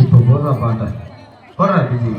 இப்போ போடுற பாட்டை போடுற பிஜி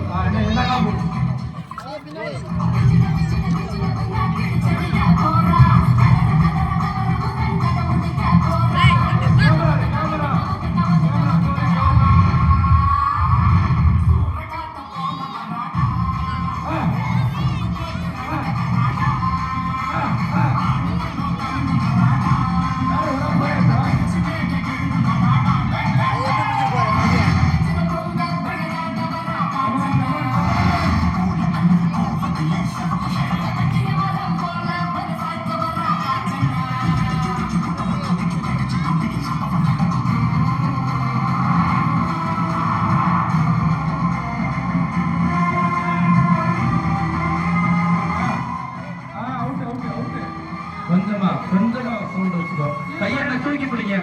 கொஞ்சமா சவுண்ட் வச்சுக்கோ. கையை தூக்கி பிடிங்க,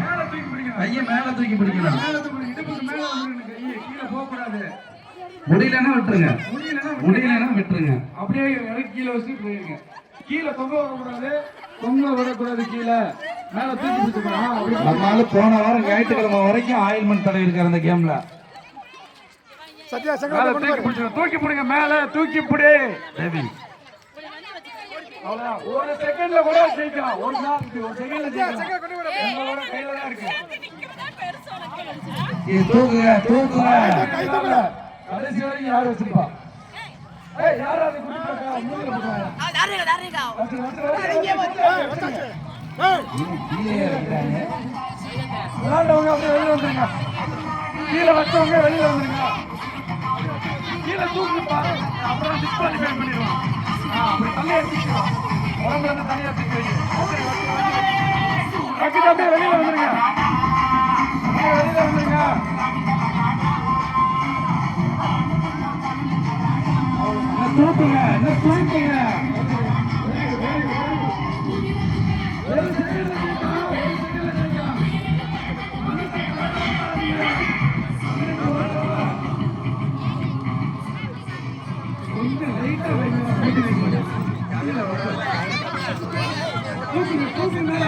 கையை மேல தூக்கி பிடிக்கணும். முடியலன்னா விட்டுருங்க, முடியலன்னா விட்டுருங்க. அப்படியே கீழே வச்சு போயிருங்க. கீழே தொங்க விடக்கூடாது, தொங்க விடக்கூடாது. கீழே மேல தூக்கி பிடிச்சிக்கலாம். நம்மளால போன வாரம் ஞாயிற்றுக்கிழமை வரைக்கும் ஆயில்மெண்ட் தடவி இருக்காரு அந்த கேம்ல. தூக்கி பிடிங்க, மேல தூக்கி பிடி. ஒரு செகண்ட்ல கூட ஜெயிக்கலாம். ஒரு செகண்ட்ல ஜெயிக்கலாம். எங்களோட கையில தான் இருக்கு. தூக்குங்க தூக்குங்க. கடைசி வரைக்கும் யார் வச்சிருப்பா? யாராவது விளையாண்டவங்க அப்படியே வெளியில வந்துருங்க. கீழே வச்சவங்க வெளியில வந்துருங்க. கீழே தூக்கி பாரு, அப்புறம் டிஸ்குவாலிஃபை பண்ணிடுவோம். அப்படி தள்ளி எடுத்துக்கலாம். உடம்புல இருந்து தனியா தூக்கி அப்படியே வெளியில வந்துருங்க. வெளியில வந்துருங்க. தூக்குங்க, என்ன தூக்குங்க. தூக்குங்க